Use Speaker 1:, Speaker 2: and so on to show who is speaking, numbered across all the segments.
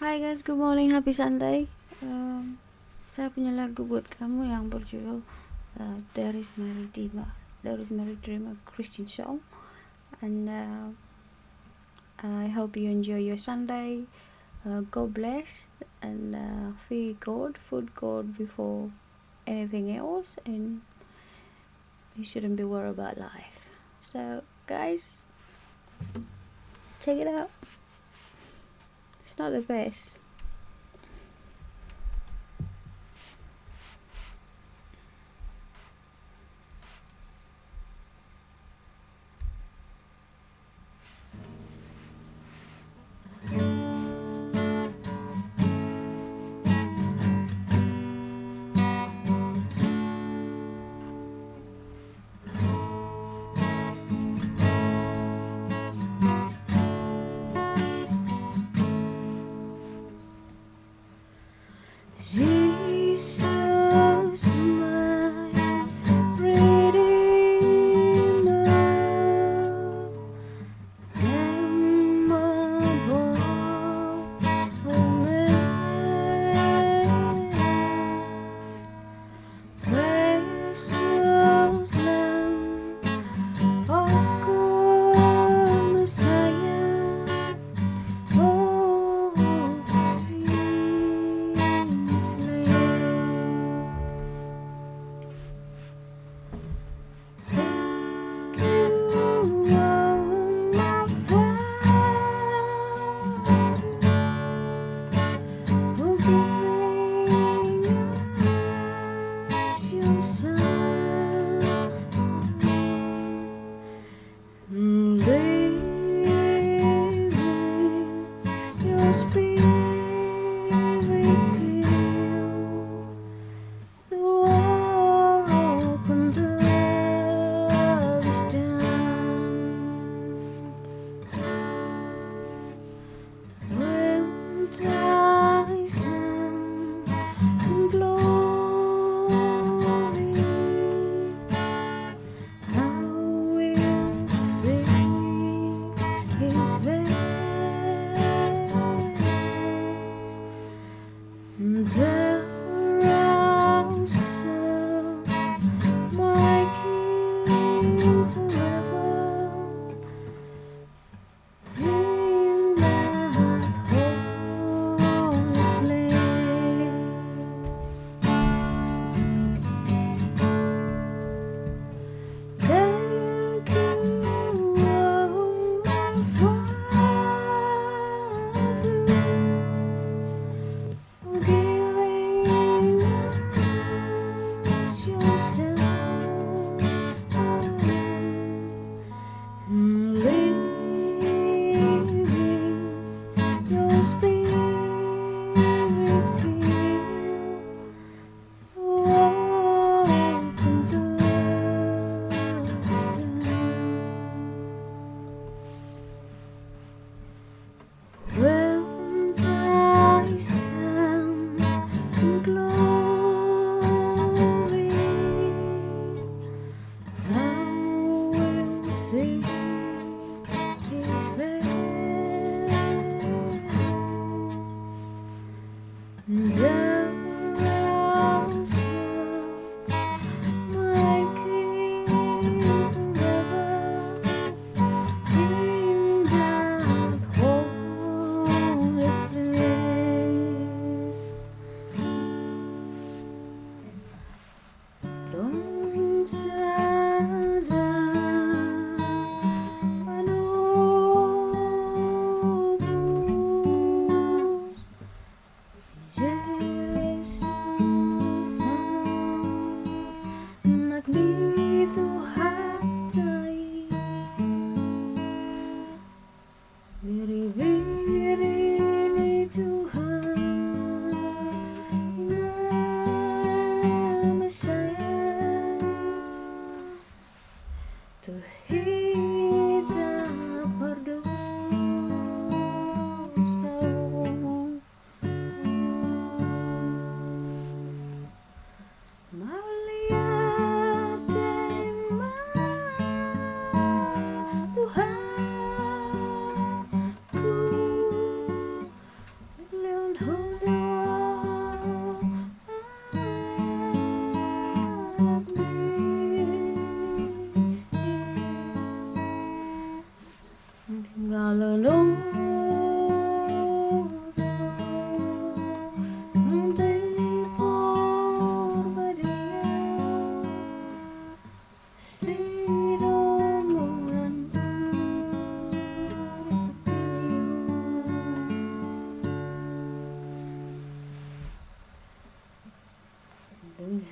Speaker 1: Hai guys, good morning, happy Sunday. Saya punya lagu buat kamu yang berjudul There Is My Redeemer. There Is My Redeemer, Christian song. And I hope you enjoy your Sunday. God bless and fear God, put God before anything else, and you shouldn't be worried about life. So guys, check it out. It's not the best. Jesus, my Redeemer, Lamb above only, precious Lamb of God, Messiah, oh, sins slain. Thank you, oh my Father, for giving us your Son, leaving your Spirit till the war opened up is done. When I stand in glory, I will sing His praise. There also my King forever in that holy place. Thank you, oh my Father, for giving us your Son, leaving your Spirit till open doors when I stand in glory, I will sing His praise. There also my King forever in that holy place. Donzada Manobus, Jesus anak begitu hatai, biri-biri ni Tuhan, Mesias, tu kita berdosa. Melihat tema Tuhanku, Đừng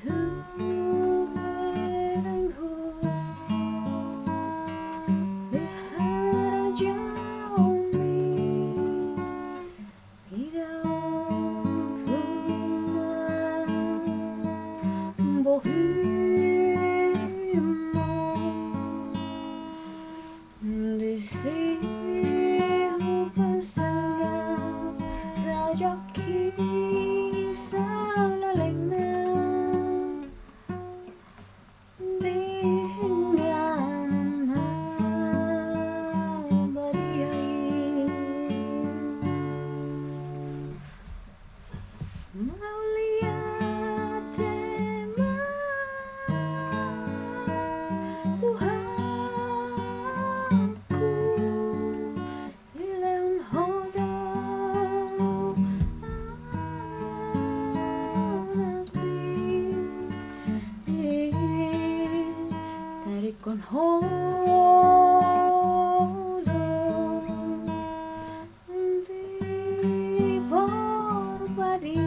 Speaker 1: hứa đừng hứa lihat aja Umi hidup bohemo di sini pasangan raja kisah lalena mau lihat tema Tuhanku ilang hodong anakku tarik kon hodong di porbaria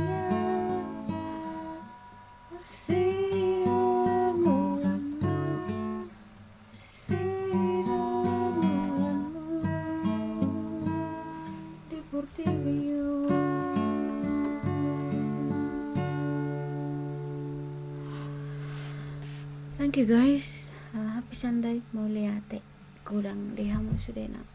Speaker 1: Thank you guys. Happy Sunday. Mau lihat kurang di hamu sudah nak.